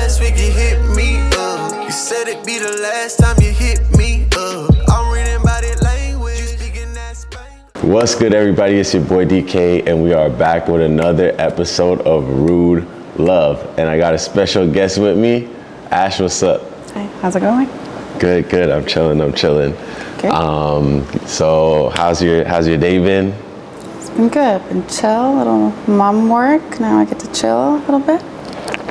last week you hit me up. You said it'd be the last time you hit me up. I'm reading body language, you speaking that Spanish. What's good, everybody? It's your boy Dkay, and we are back with another episode of Rude Love. And I got a special guest with me. Ash, what's up? Hi, how's it going? Good. I'm chilling. Good. So how's your day been? It's been good. Been chill, a little mom work. Now I get to chill a little bit.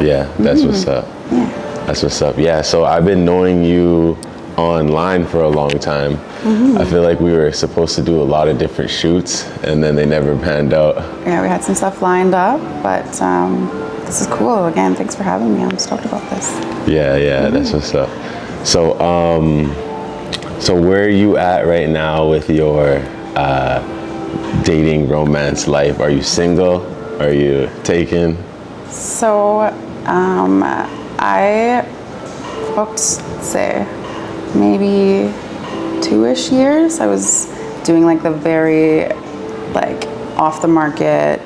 Yeah, that's what's up. Yeah. That's what's up. Yeah, so I've been knowing you online for a long time. I feel like we were supposed to do a lot of different shoots, and then they never panned out. Yeah, we had some stuff lined up, but this is cool. Again, thanks for having me. I'm stoked about this. Yeah, that's what's up. So, so where are you at right now with your dating romance life? Are you single? Are you taken? So, I booked, say, maybe 2-ish years. I was doing like the very off the market,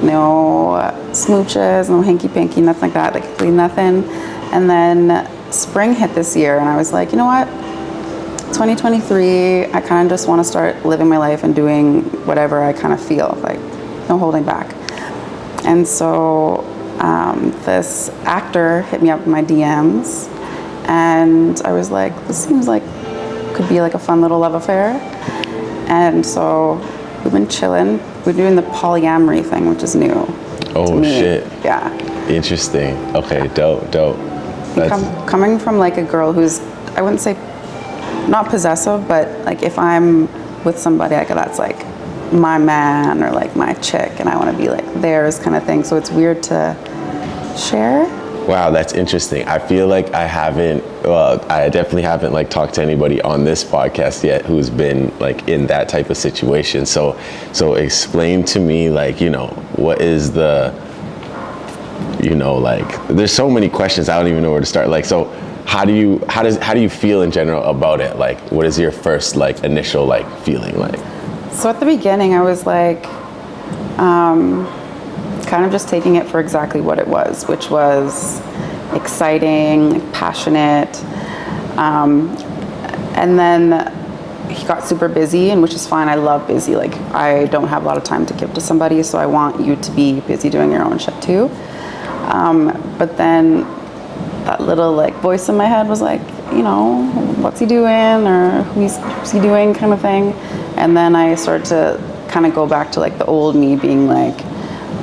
no smooches, no hanky-panky, nothing like that, like completely nothing. And then spring hit this year and I was like, you know what? 2023, I kind of just want to start living my life and doing whatever I kind of feel, like no holding back. And so this actor hit me up in my DMs and I was like, this seems like could be like a fun little love affair. And so we've been chilling. We're doing the polyamory thing, which is new. Oh shit. Yeah. Interesting. Okay, dope. Coming from like a girl who's, I wouldn't say not possessive, but like if I'm with somebody like that's like my man or like my chick and I want to be like theirs kind of thing. So it's weird to share. Wow, that's interesting. I feel like I definitely haven't like talked to anybody on this podcast yet who's been like in that type of situation. So explain to me, like, you know, what is the, you know, like there's so many questions I don't even know where to start. Like, so how do you feel in general about it? Like, what is your first like initial like feeling like? So at the beginning I was like kind of just taking it for exactly what it was, which was exciting, passionate, and then he got super busy, and which is fine. I love busy. Like I don't have a lot of time to give to somebody, so I want you to be busy doing your own shit too. But then that little like voice in my head was like, you know, what's he doing, or who's he doing, kind of thing. And then I started to kind of go back to like the old me being like,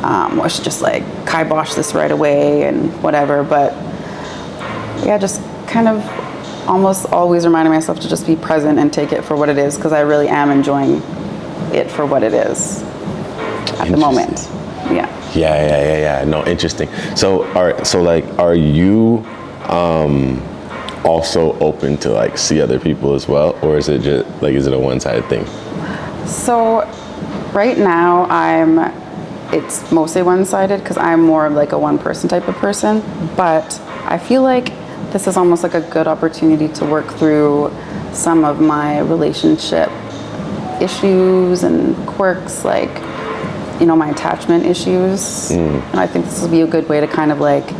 I should just like kibosh this right away and whatever. But yeah, just kind of almost always reminding myself to just be present and take it for what it is, because I really am enjoying it for what it is at the moment. Yeah. No, interesting. So are you also open to like see other people as well, or is it just like, is it a one-sided thing? So right now it's mostly one-sided because I'm more of like a one-person type of person, but I feel like this is almost like a good opportunity to work through some of my relationship issues and quirks, like, you know, my attachment issues. And I think this will be a good way to kind of like,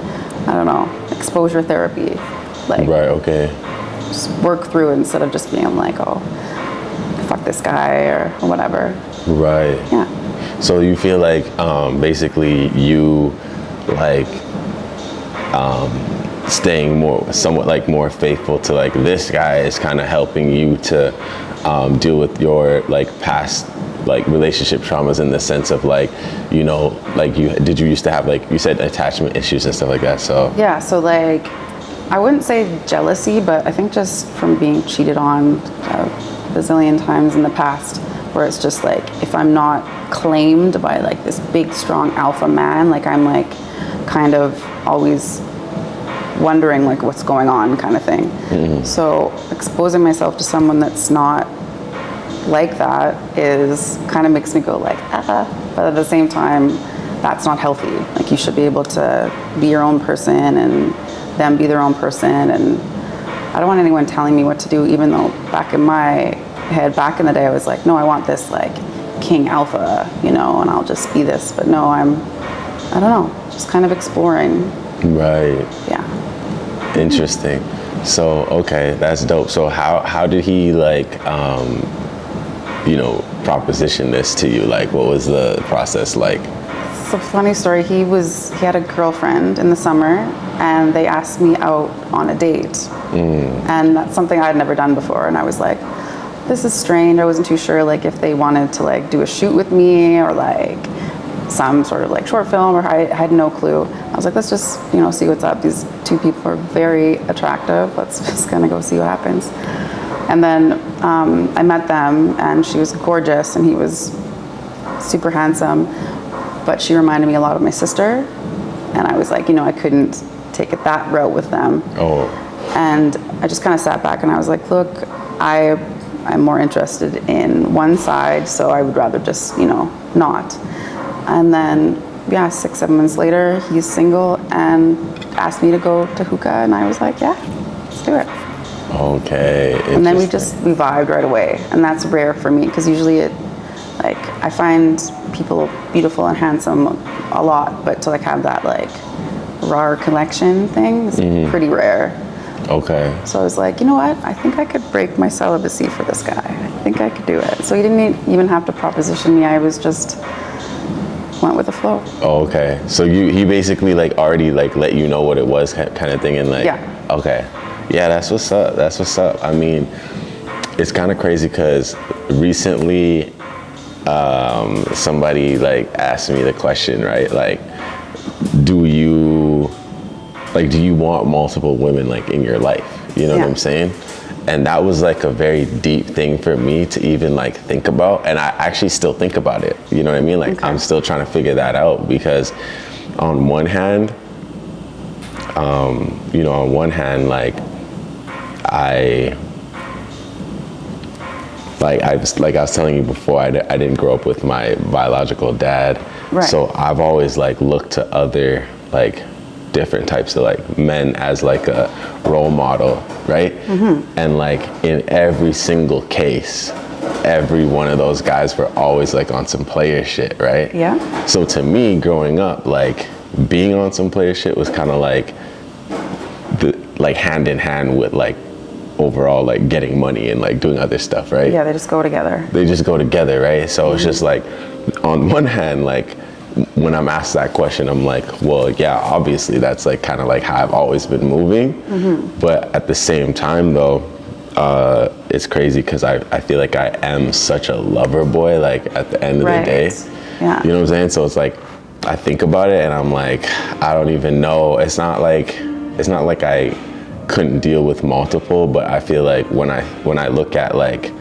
I don't know, exposure therapy. Like, right, okay. Just work through instead of just being like, oh, fuck this guy or whatever. Right. Yeah. So you feel like basically you like staying somewhat like more faithful to like this guy is kind of helping you to deal with your like past like relationship traumas, in the sense of like, you know, like you used to have, like you said, attachment issues and stuff like that. So yeah, so like I wouldn't say jealousy, but I think just from being cheated on a bazillion times in the past, where it's just like if I'm not claimed by like this big strong alpha man, like I'm like kind of always wondering like what's going on, kind of thing. So exposing myself to someone that's not like that is kind of makes me go like but at the same time that's not healthy. Like you should be able to be your own person and them be their own person, and I don't want anyone telling me what to do, even though back in my head, back in the day, I was like, no, I want this like king alpha, you know, and I'll just be this. But no, I don't know, just kind of exploring Right. Yeah. Interesting. So, okay, that's dope. So how did he like, proposition this to you? Like, what was the process like? It's a funny story. He had a girlfriend in the summer, and they asked me out on a date. And that's something I had never done before. And I was like, this is strange. I wasn't too sure like if they wanted to like do a shoot with me or like some sort of like short film, or I had no clue. I was like, let's just, see what's up. These two people are very attractive. Let's just kind of go see what happens. And then I met them, and she was gorgeous and he was super handsome, but she reminded me a lot of my sister. And I was like, I couldn't take it that route with them. Oh. And I just kind of sat back and I was like, look, I'm more interested in one side, so I would rather just, not. And then, 6-7 months later, he's single and asked me to go to hookah, and I was like, yeah, let's do it. Okay. And then we vibed right away, and that's rare for me because usually I find people beautiful and handsome a lot, but to like have that like raw connection thing is pretty rare. Okay. So I was like, you know what? I think I could break my celibacy for this guy. I think I could do it. So he didn't even have to proposition me. I was just went with the flow. Oh, okay. So he basically like already like let you know what it was kind of thing, and like, yeah. Okay. Yeah, that's what's up. That's what's up. I mean, it's kind of crazy because recently somebody like asked me the question, right? Like, do you want multiple women like in your life? You know what I'm saying? And that was like a very deep thing for me to even like think about. And I actually still think about it. You know what I mean? Like, I'm still trying to figure that out because on one hand, like I was telling you before, I didn't grow up with my biological dad. Right. So I've always like looked to other like different types of like men as like a role model, right? And like in every single case, every one of those guys were always like on some player shit, right? Yeah. So to me, growing up, like being on some player shit was kind of like hand in hand with like overall like getting money and like doing other stuff, right? Yeah, they just go together. They just go together, right? So it's just like, on one hand, like when I'm asked that question, I'm like, well, yeah, obviously that's like kind of like how I've always been moving. But at the same time though, it's crazy because I feel like I am such a lover boy, like at the end of the day. Yeah. You know what I'm saying? So it's like, I think about it and I'm like, I don't even know. It's not like I couldn't deal with multiple, but I feel like when I look at like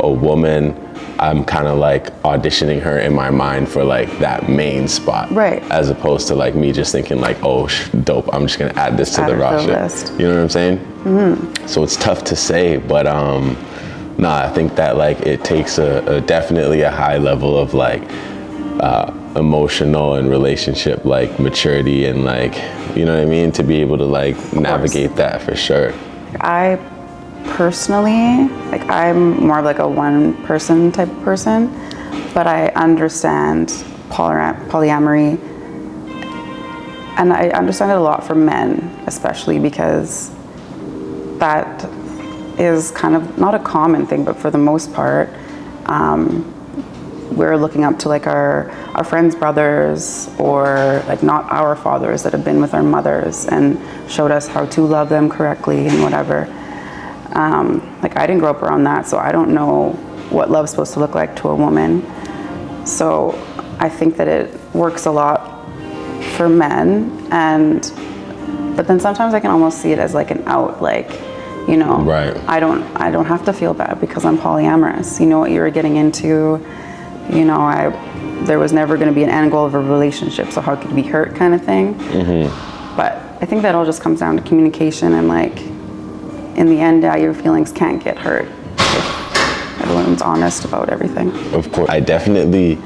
a woman, I'm kind of like auditioning her in my mind for like that main spot, right? As opposed to like me just thinking like, oh, dope, I'm just gonna add this to the roster. You know what I'm saying? So it's tough to say, but I think that like it takes a definitely a high level of like emotional and relationship like maturity and like, you know what I mean, to be able to like navigate that for sure. I personally, like I'm more of like a one person type of person, but I understand polyamory, and I understand it a lot for men, especially because that is kind of not a common thing, but for the most part, we're looking up to like our friends' brothers, or like not our fathers that have been with our mothers and showed us how to love them correctly and whatever. Like I didn't grow up around that, so I don't know what love's supposed to look like to a woman. So I think that it works a lot for men, but then sometimes I can almost see it as like an out, like, you know, right. I don't have to feel bad because I'm polyamorous. You know what you were getting into. You know, there was never going to be an end goal of a relationship, so how could you be hurt, kind of thing. But I think that all just comes down to communication, and like in the end, your feelings can't get hurt if everyone's honest about everything. Of course, I definitely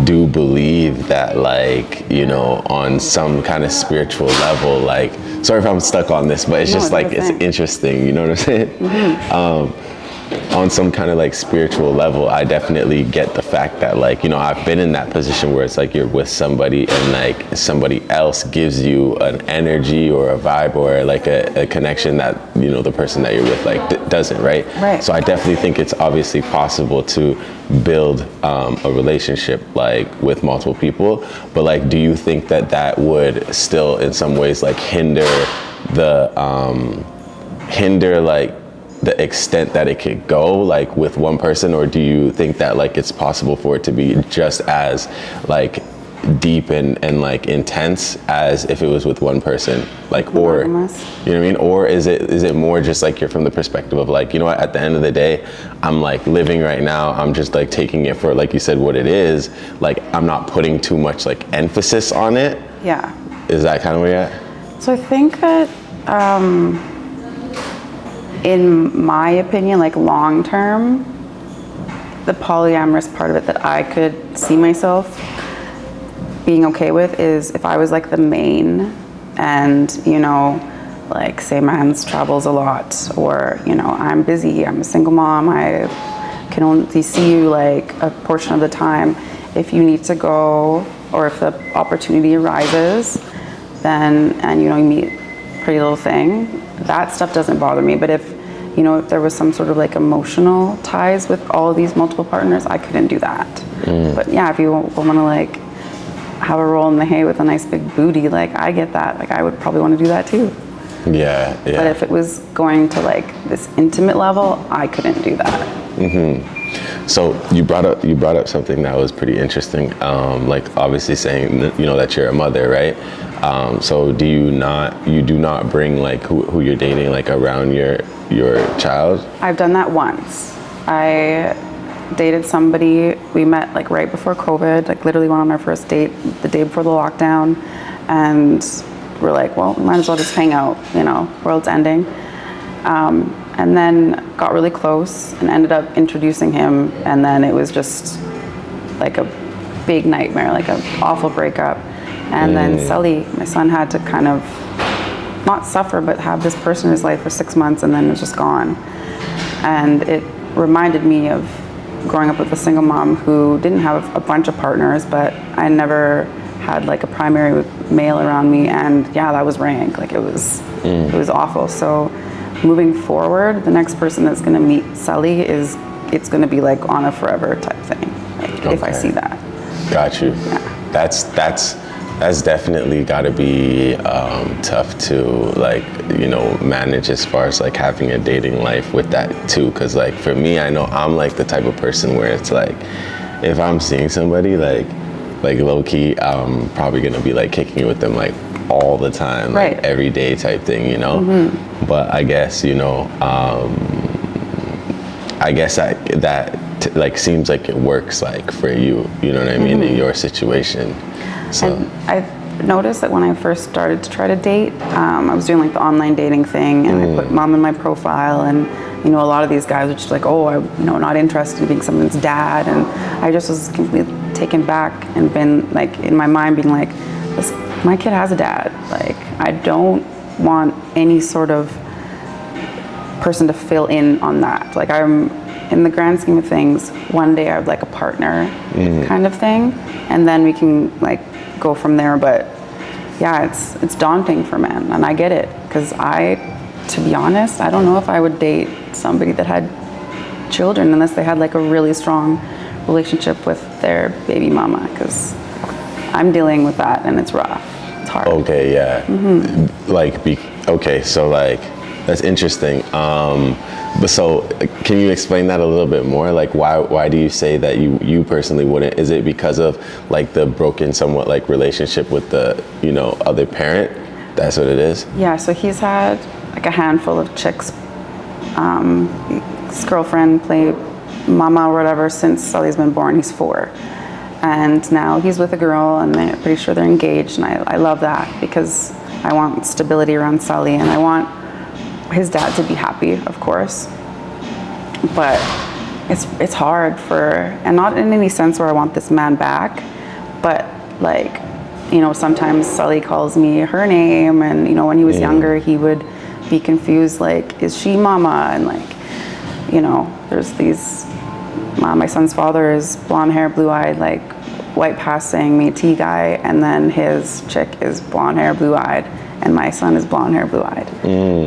do believe that, like, you know, on some kind of spiritual level, like, sorry if I'm stuck on this, but it's just like, it's interesting, you know what I'm saying? on some kind of like spiritual level, I definitely get the fact that like, you know, I've been in that position where it's like you're with somebody and like somebody else gives you an energy or a vibe or like a connection that, you know, the person that you're with like doesn't, right? Right. So I definitely think it's obviously possible to build a relationship like with multiple people, but like, do you think that that would still in some ways like hinder like the extent that it could go like with one person, or do you think that like it's possible for it to be just as like deep and like intense as if it was with one person, like, or Monogamous. you know what I mean, or is it more just like you're from the perspective of like, you know what, at the end of the day I'm like living right now, I'm just like taking it for, like you said, what it is, like I'm not putting too much like emphasis on it? Yeah. Is that kind of where you're at? So I think that in my opinion, like long term, the polyamorous part of it that I could see myself being okay with is if I was like the main, and you know, like say man's travels a lot, or you know, I'm busy, I'm a single mom, I can only see you like a portion of the time. If you need to go, or if the opportunity arises, then, and you know, you meet pretty little thing, that stuff doesn't bother me. But if, you know, if there was some sort of like emotional ties with all these multiple partners, I couldn't do that. But yeah, if you want to like have a roll in the hay with a nice big booty, like I get that, like I would probably want to do that too. Yeah. But if it was going to like this intimate level, I couldn't do that. So you brought up something that was pretty interesting, like obviously saying that, you know, that you're a mother, right? So do you do not bring like who you're dating like around your child? I've done that once. I dated somebody, we met like right before COVID, like literally went on our first date the day before the lockdown, and we're like, well, might as well just hang out, you know, world's ending. And then got really close and ended up introducing him, and then it was just like a big nightmare, like an awful breakup. And then Sully, my son, had to kind of not suffer, but have this person in his life for 6 months, and then it was just gone. And it reminded me of growing up with a single mom who didn't have a bunch of partners, but I never had like a primary male around me, and yeah, that was rank, like it was awful. So moving forward, the next person that's going to meet Sully it's going to be like on a forever type thing, like, if I see that. Got you. Yeah. That's definitely got to be tough to like, you know, manage as far as like having a dating life with that too. Because like for me, I know I'm like the type of person where it's like, if I'm seeing somebody like low key, I'm probably gonna be like kicking it with them like all the time, like right. every day type thing, you know. But I guess, you know, I guess that like seems like it works like for you, you know what I mean, in your situation. So And I've noticed that when I first started to try to date, I was doing like the online dating thing, and I put mom in my profile, and you know, a lot of these guys were just like, oh, I'm not interested in being someone's dad, and I just was completely taken back and been like in my mind being like, my kid has a dad. Like I don't want any sort of person to fill in on that. Like I'm, in the grand scheme of things, one day I would like a partner kind of thing, and then we can like go from there. But yeah, it's daunting for men, and I get it, because to be honest, I don't know if I would date somebody that had children unless they had like a really strong relationship with their baby mama, because I'm dealing with that and it's rough. It's hard. okay, yeah. Okay, so like that's interesting. But so can you explain that a little bit more? Like why do you say that you personally wouldn't? Is it because of like the broken somewhat like relationship with the, you know, other parent? That's what it is? Yeah, so he's had like a handful of chicks, his girlfriend, play mama or whatever, since Sully's been born. He's 4. And now he's with a girl, and they're pretty sure they're engaged, and I love that, because I want stability around Sully, and I want his dad to be happy, of course. But it's hard and not in any sense where I want this man back, but like, you know, sometimes Sully calls me her name, and you know, when he was younger, he would be confused, like, is she mama? And like, you know, there's these, my son's father is blonde hair, blue eyed, like white passing Métis guy, and then his chick is blonde hair, blue eyed, and my son is blonde hair, blue eyed.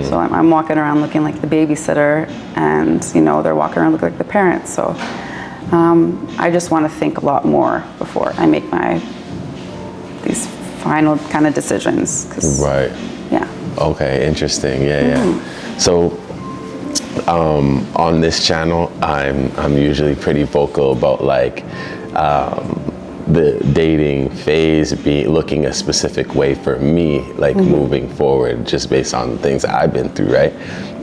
So I'm walking around looking like the babysitter, and you know, they're walking around looking like the parents. So I just want to think a lot more before I make these final kind of decisions. Right. Yeah. Okay, interesting. Yeah. So on this channel, I'm usually pretty vocal about like the dating phase looking a specific way for me, like moving forward, just based on things I've been through, right?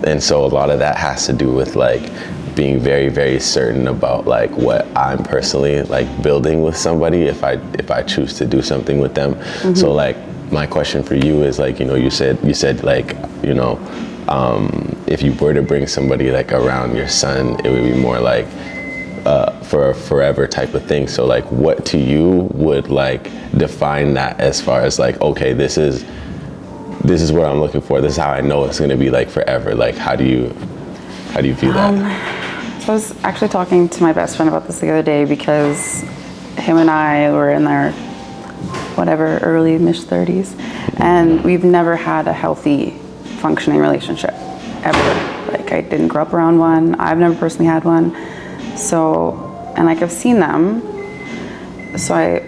And so a lot of that has to do with like being very, very certain about like what I'm personally like building with somebody if I choose to do something with them. So like my question for you is like, you know, you said like, you know, if you were to bring somebody like around your son, it would be more like for a forever type of thing. So like, what to you would like define that as far as like, okay, this is what I'm looking for. This is how I know it's going to be like forever. Like, how do you view that? So I was actually talking to my best friend about this the other day, because him and I were in their early mid 30s, and we've never had a healthy functioning relationship ever. Like, I didn't grow up around one. I've never personally had one. So, and like I've seen them, so I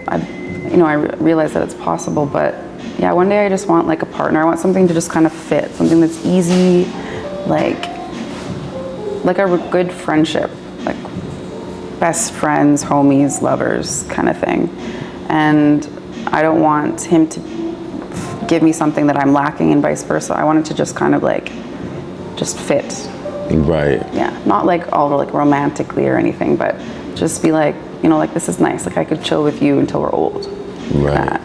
realize that it's possible. But yeah, one day I just want like a partner. I want something to just kind of fit, something that's easy, like a good friendship, like best friends, homies, lovers kind of thing. And I don't want him to give me something that I'm lacking and vice versa. I want it to just kind of like just fit. Right. Yeah, not like all like romantically or anything, but just be like, you know, like this is nice. Like I could chill with you until we're old. Right.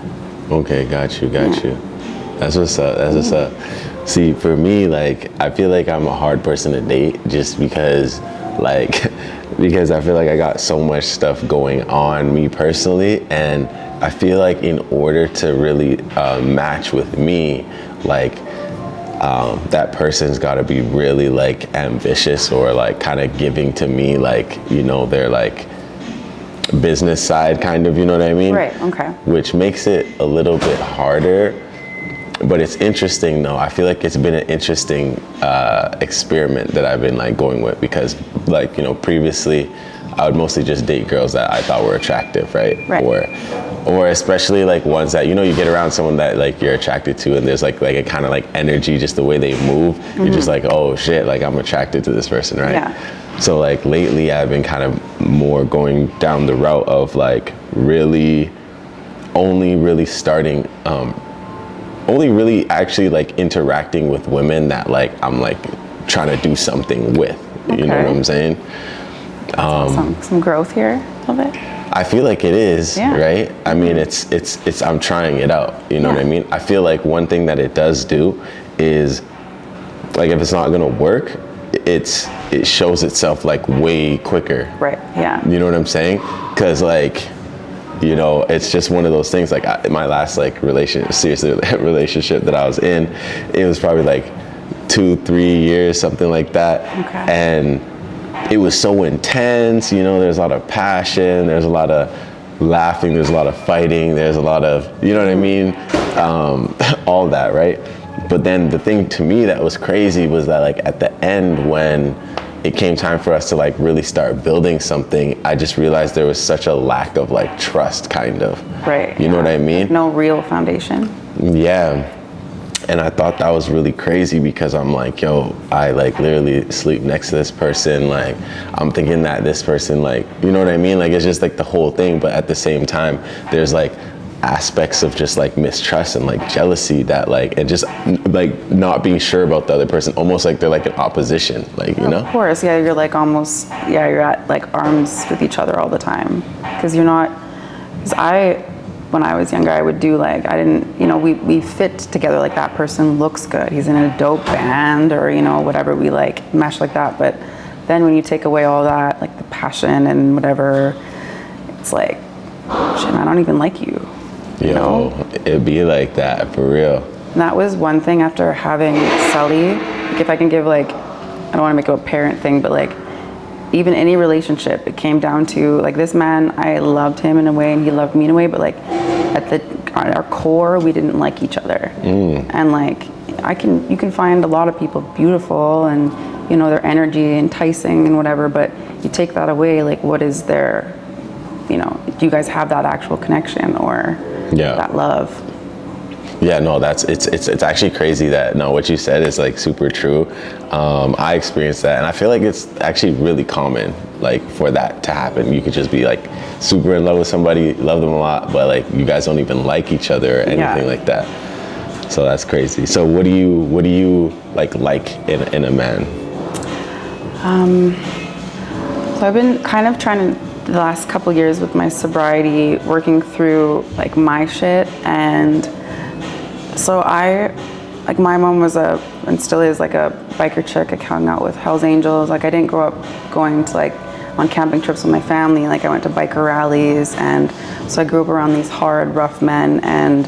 Okay, got you. That's what's up. See, for me, like, I feel like I'm a hard person to date just because I feel like I got so much stuff going on me personally, and I feel like in order to really match with me, like that person's got to be really like ambitious or like kind of giving to me, like, you know, their like business side kind of, you know what I mean? Right, okay. Which makes it a little bit harder. But it's interesting though. I feel like it's been an interesting experiment that I've been like going with, because like, you know, previously I would mostly just date girls that I thought were attractive, right? Or especially like ones that, you know, you get around someone that like you're attracted to, and there's like a kind of like energy, just the way they move. You're just like, oh shit, like I'm attracted to this person, right? Yeah. So like lately I've been kind of more going down the route of like really only really actually like interacting with women that like I'm like trying to do something with. You know what I'm saying? Some growth here a little bit. I feel like it is, right? I mean, it's I'm trying it out. You know what I mean? I feel like one thing that it does do is, like, if it's not gonna work, it shows itself like way quicker. Right. Yeah. You know what I'm saying? Because like, you know, it's just one of those things. Like my last like serious relationship that I was in, it was probably like 2-3 years, something like that. Okay. And it was so intense, you know, there's a lot of passion, there's a lot of laughing, there's a lot of fighting, there's a lot of, you know what I mean? All that, right? But then the thing to me that was crazy was that like at the end, when it came time for us to like really start building something, I just realized there was such a lack of like trust, kind of. Right. You know what I mean? Like no real foundation. Yeah. And I thought that was really crazy, because I'm like, yo, I like literally sleep next to this person. Like, I'm thinking that this person, like, you know what I mean? Like, it's just like the whole thing. But at the same time, there's like aspects of just like mistrust and like jealousy that like, and just like not being sure about the other person, almost like they're like an opposition, like, you know? Of course, yeah, you're like almost, yeah, you're at like arms with each other all the time. Because you're not, because when I was younger, I would do like, I didn't, you know, we fit together, like that person looks good, he's in a dope band, or, you know, whatever, we like mesh like that. But then when you take away all that, like the passion and whatever, it's like, shit, I don't even like you. You know? It'd be like that, for real. And that was one thing after having Sully, like if I can give like, I don't want to make it a parent thing, but like even any relationship, it came down to like this man, I loved him in a way and he loved me in a way, but like at our core, we didn't like each other. And like you can find a lot of people beautiful and you know their energy enticing and whatever, but you take that away, like what is their, you know, do you guys have that actual connection or that love? Yeah, no, it's actually crazy that what you said is like super true. I experienced that, and I feel like it's actually really common, like for that to happen. You could just be like super in love with somebody, love them a lot, but like you guys don't even like each other or anything like that. So that's crazy. So what do you like in a man? So I've been kind of trying to, the last couple years with my sobriety, working through like my shit. And so my mom was and still is like a biker chick. I hung out with Hell's Angels. Like I didn't grow up going to like on camping trips with my family. Like I went to biker rallies, and so I grew up around these hard, rough men. And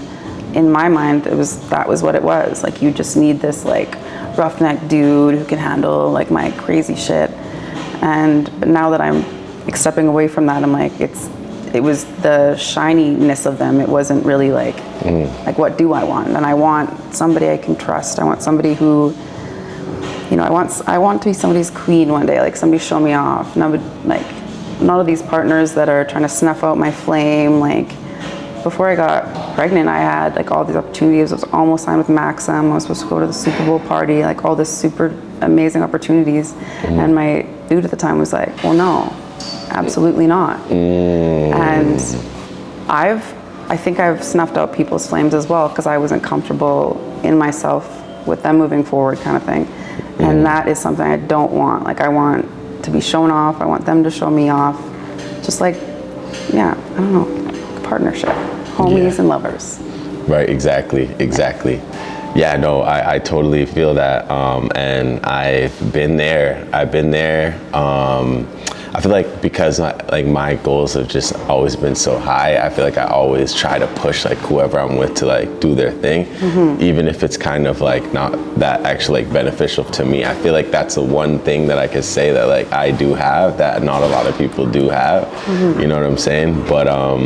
in my mind, that was what it was. Like you just need this like roughneck dude who can handle like my crazy shit. But now that I'm like stepping away from that, I'm like it was the shininess of them. It wasn't really like what do I want? And I want somebody I can trust. I want somebody who, you know, I want to be somebody's queen one day. Like somebody show me off. None of these partners that are trying to snuff out my flame. Like before I got pregnant, I had like all these opportunities. I was almost signed with Maxim. I was supposed to go to the Super Bowl party. Like all this super amazing opportunities. And my dude at the time was like, well, no. Absolutely not. And I think I've snuffed out people's flames as well because I wasn't comfortable in myself with them moving forward kind of thing. And that is something I don't want. Like I want to be shown off. I want them to show me off. Just like, I don't know, partnership, homies and lovers. Right, exactly. Yeah, no, I totally feel that. And I've been there. I feel like because my goals have just always been so high, I feel like I always try to push like whoever I'm with to like do their thing, even if it's kind of like not that actually like beneficial to me. I feel like that's the one thing that I could say that like I do have that not a lot of people do have. You know what I'm saying? But I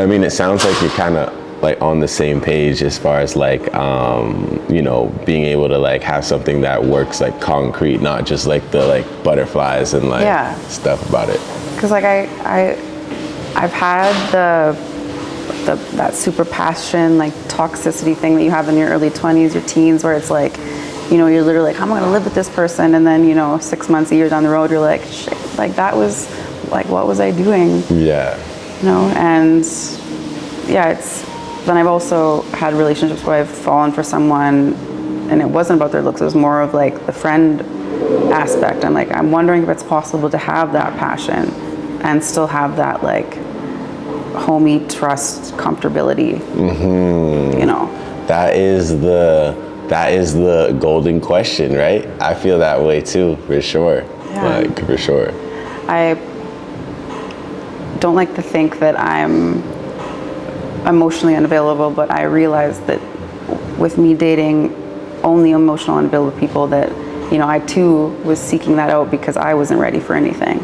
mean, it sounds like you're kind of like on the same page as far as like you know, being able to like have something that works like concrete, not just like the like butterflies and like stuff about it. Because like I've had that super passion, like toxicity thing that you have in your early 20s, your teens, where it's like, you know, you're literally like, I'm gonna live with this person, and then, you know, 6 months, a year down the road, you're like, shit, like that was like, what was I doing? Yeah. You know, and then I've also had relationships where I've fallen for someone and it wasn't about their looks, it was more of like the friend aspect. I'm like, I'm wondering if it's possible to have that passion and still have that like homie trust comfortability. You know, that is the golden question, right? I feel that way too, for sure. Like for sure. I don't like to think that I'm emotionally unavailable, but I realized that with me dating only emotional unavailable people that, you know, I too was seeking that out because I wasn't ready for anything.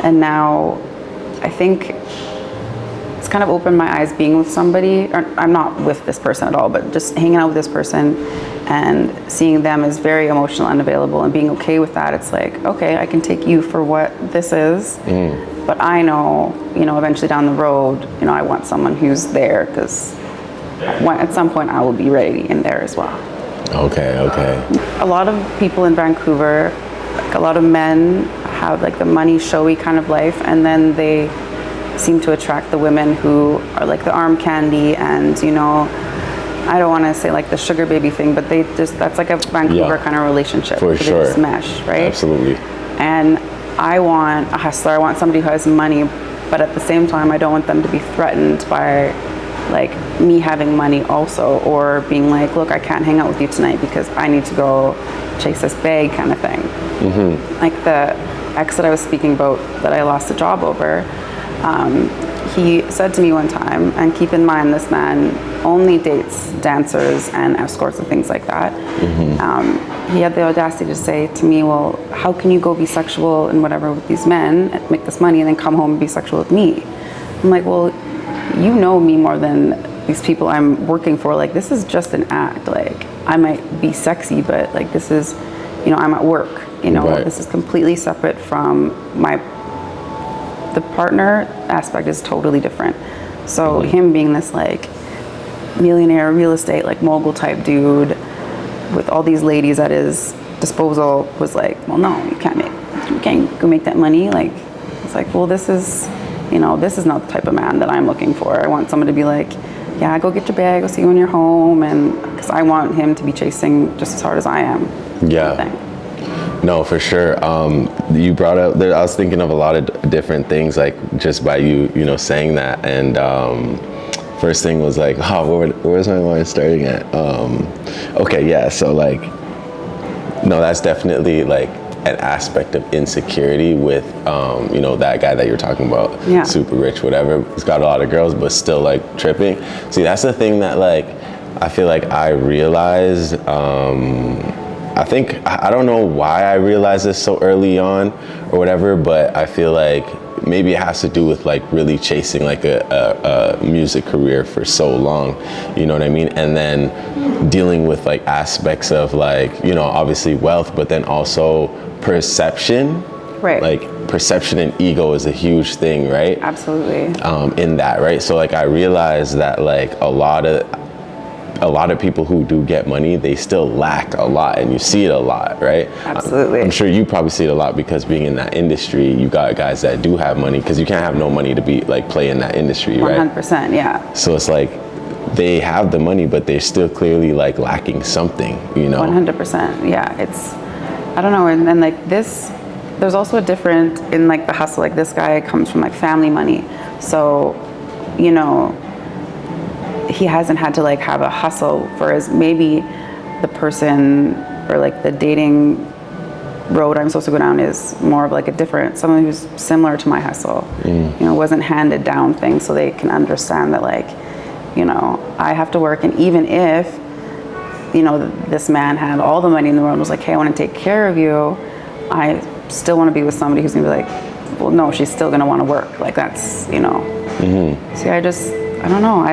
And now I think it's kind of opened my eyes being with somebody, or I'm not with this person at all, but just hanging out with this person and seeing them as very emotional unavailable and being okay with that. It's like, okay, I can take you for what this is. But I know, you know, eventually down the road, you know, I want someone who's there because at some point I will be ready in there as well. Okay. A lot of people in Vancouver, like a lot of men have like the money showy kind of life, and then they seem to attract the women who are like the arm candy and, you know, I don't want to say like the sugar baby thing, but that's like a Vancouver kind of relationship. For sure. They just mesh, right? Absolutely. And I want a hustler. I want somebody who has money, but at the same time, I don't want them to be threatened by like me having money also, or being like, look, I can't hang out with you tonight because I need to go chase this bag kind of thing. Like the ex that I was speaking about that I lost the job over, He said to me one time, and keep in mind this man only dates dancers and escorts and things like that. He had the audacity to say to me, well, how can you go be sexual and whatever with these men, make this money, and then come home and be sexual with me? I'm like, well, you know me more than these people I'm working for. Like, this is just an act. Like, I might be sexy, but like, this is, you know, I'm at work, you know, Right. This is completely separate from the partner aspect is totally different. So him being this like millionaire real estate, like mogul type dude with all these ladies at his disposal was like, well, no, you can't go make that money. Like, it's like, well, this is, you know, this is not the type of man that I'm looking for. I want someone to be like, yeah, go get your bag, I'll see you when you're home. And because I want him to be chasing just as hard as I am. Yeah. Kind of thing. No, for sure. You brought up, I was thinking of a lot of different things, like just by you know, saying that. And first thing was like, oh, where's my mind starting at? Okay, yeah, so like, no, that's definitely like an aspect of insecurity with, you know, that guy that you're talking about, Yeah. super rich, whatever. He's got a lot of girls, but still like tripping. See, that's the thing that like, I feel like I realized, I don't know why I realized this so early on or whatever, but I feel like maybe it has to do with like really chasing like a music career for so long, you know what I mean? And then dealing with like aspects of like, you know, obviously wealth, but then also perception. Right. Like perception and ego is a huge thing, right? Absolutely. In that, right? So like I realized that like a lot of people who do get money, they still lack a lot, and you see it a lot, right? Absolutely. I'm sure you probably see it a lot because being in that industry, you got guys that do have money, because you can't have no money to be like play in that industry, right? 100%, yeah. So it's like they have the money, but they're still clearly like lacking something, you know? 100%, yeah. It's, I don't know, and then like this, there's also a different in like the hustle. Like this guy comes from like family money, so, you know, he hasn't had to like have a hustle, whereas maybe the person or like the dating road I'm supposed to go down is more of like a different, someone who's similar to my hustle, you know, wasn't handed down things, so they can understand that like, you know, I have to work, and even if, you know, this man had all the money in the world and was like, hey, I want to take care of you, I still want to be with somebody who's gonna be like, well, no, she's still gonna want to work. Like that's, you know. See, I don't know.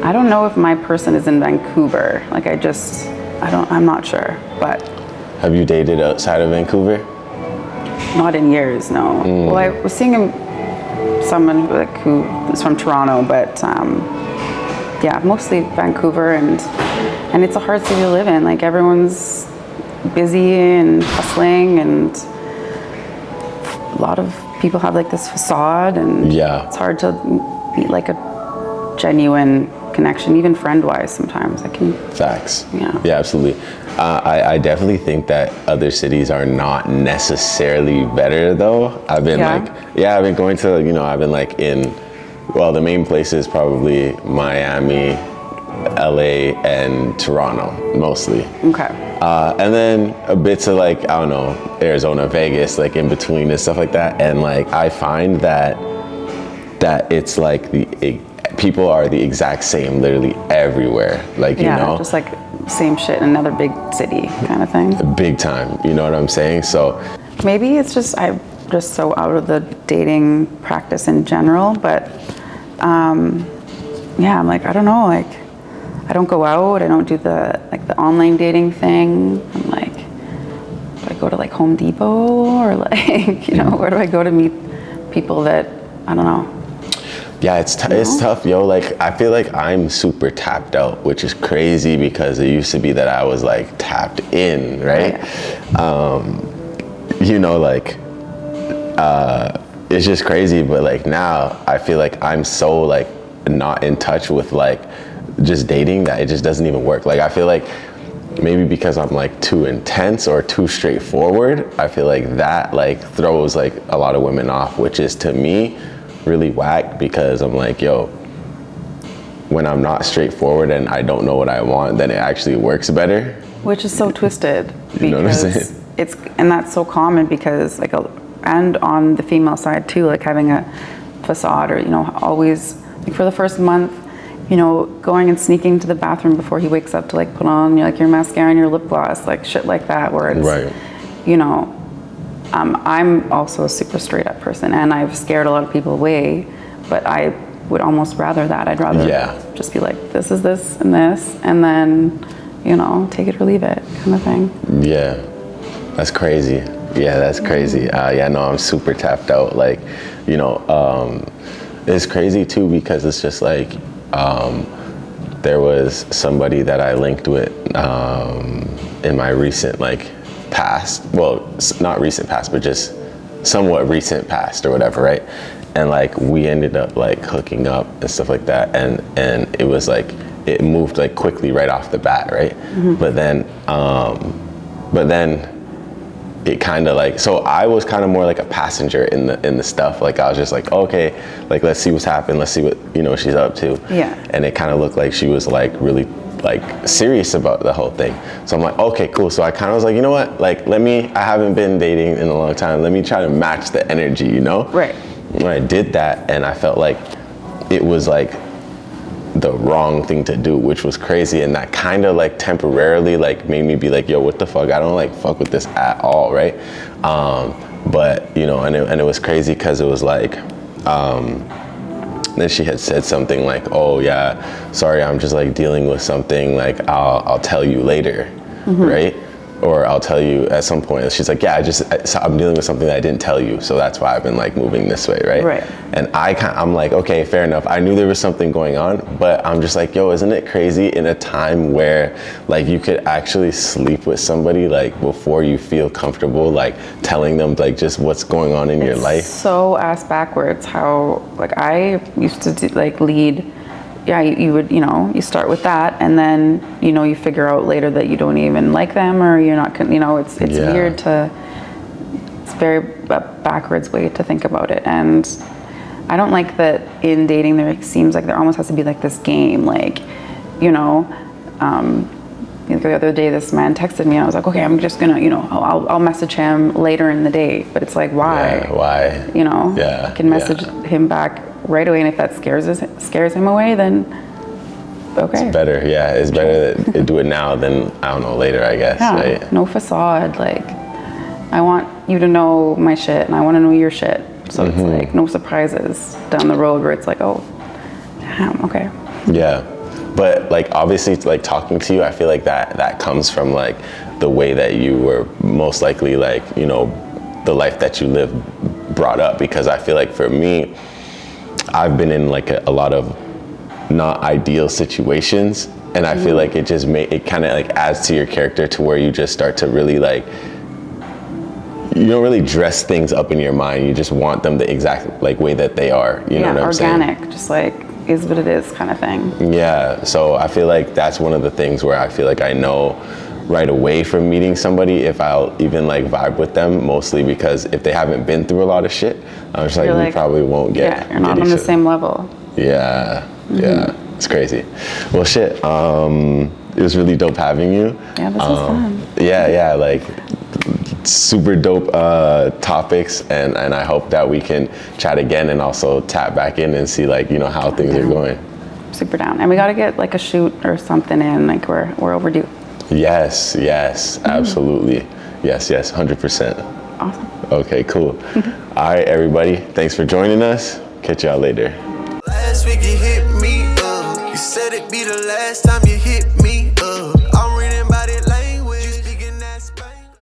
I don't know if my person is in Vancouver. Like I'm not sure, but. Have you dated outside of Vancouver? Not in years, no. Well, I was seeing someone like who is from Toronto, but yeah, mostly Vancouver, and it's a hard city to live in. Like everyone's busy and hustling, and a lot of people have like this facade, and Yeah. it's hard to meet like a genuine connection, even friend-wise. Sometimes I can. Facts. Yeah. Yeah, absolutely. I definitely think that other cities are not necessarily better though. I've been I've been going to, you know, I've been like the main places probably Miami, LA, and Toronto mostly. Okay. And then a bit to like, I don't know, Arizona, Vegas, like in between and stuff like that. And like, I find that it's like people are the exact same literally everywhere. Like, you know, just like same shit in another big city kind of thing. Big time, you know what I'm saying? So maybe it's just, I'm just so out of the dating practice in general, but yeah, I'm like, I don't know, like, I don't go out, I don't do the online dating thing. I'm like, do I go to like Home Depot, or like, you know, where do I go to meet people that, I don't know. yeah, it's tough, yo. Like, I feel like I'm super tapped out, which is crazy because it used to be that I was like tapped in, right? You know, like, it's just crazy, but like now I feel like I'm so like not in touch with like just dating that it just doesn't even work. Like, I feel like maybe because I'm like too intense or too straightforward, I feel like that like throws like a lot of women off, which is to me really whack, because I'm like, yo, when I'm not straightforward and I don't know what I want, then it actually works better. Which is so twisted, You know what I'm because saying? and that's so common, because like, and on the female side too, like having a facade, or, you know, always, like for the first month, you know, going and sneaking to the bathroom before he wakes up to like put on your mascara and your lip gloss, like shit like that, where it's, Right. you know, I'm also a super straight up person, and I've scared a lot of people away, but I would almost rather that. I'd rather just be like, this is this, and then, you know, take it or leave it kind of thing. Yeah, that's crazy. Yeah, that's crazy. Yeah, no, I'm super tapped out. Like, you know, it's crazy too, because it's just like, there was somebody that I linked with in my recent like past, well, not recent past, but just somewhat recent past or whatever, right? And like we ended up like hooking up and stuff like that, and it was like it moved like quickly right off the bat, right? But then it kind of like, so I was kind of more like a passenger in the stuff. Like I was just like, okay, like let's see what's happened, let's see what, you know, she's up to. Yeah. And it kind of looked like she was like really like serious about the whole thing. So I'm like, okay, cool. So I kind of was like, you know what, like I haven't been dating in a long time, let me try to match the energy, you know? Right. When I did that, and I felt like it was like the wrong thing to do, which was crazy, and that kind of like temporarily like made me be like, yo, what the fuck, I don't like fuck with this at all, right? But you know, and it was crazy because it was like then she had said something like, oh yeah, sorry, I'm just like dealing with something, like I'll tell you later, right? Or I'll tell you at some point. She's like, yeah, I'm dealing with something that I didn't tell you, so that's why I've been like moving this way, right? Right. And I'm like, okay, fair enough. I knew there was something going on, but I'm just like, yo, isn't it crazy in a time where like you could actually sleep with somebody like before you feel comfortable like telling them like just what's going on in your life? So ass backwards how like I used to do, like lead. Yeah, you would, you know, you start with that, and then, you know, you figure out later that you don't even like them, or you're not, you know, it's weird to, it's very backwards way to think about it. And I don't like that in dating there seems like there almost has to be like this game, like, you know, the other day this man texted me and I was like, okay, I'm just gonna, you know, I'll message him later in the day, but it's like, why? Yeah, why? You know, Yeah, I can message him back right away, and if that scares him away, then okay. It's better, yeah. It's better to do it now than, I don't know, later, I guess, Yeah, right? no facade. Like, I want you to know my shit, and I want to know your shit. So it's like no surprises down the road where it's like, oh, damn, okay. Yeah, but like obviously, like talking to you, I feel like that comes from like the way that you were most likely like, you know, the life that you lived brought up. Because I feel like for me, I've been in like a lot of not ideal situations, and I feel like it just it kind of like adds to your character to where you just start to really like, you don't really dress things up in your mind, you just want them the exact like way that they are, you know what I'm organic, saying? just like is what it is kind of thing. Yeah, so I feel like that's one of the things where I feel like I know right away from meeting somebody if I'll even like vibe with them, mostly because if they haven't been through a lot of shit, I'm just like, we probably won't get. Yeah, you're not on the same level. Yeah, yeah, it's crazy. Well, shit, it was really dope having you. Yeah, this was fun. Yeah, like super dope topics, and I hope that we can chat again and also tap back in and see like, you know, how things are going. Super down. And we got to get like a shoot or something in, like we're overdue. Yes, absolutely. Yes, 100%. Awesome. Okay, cool. All right, everybody. Thanks for joining us. Catch y'all later. Last week you hit me up. You said it'd be the last time you hit me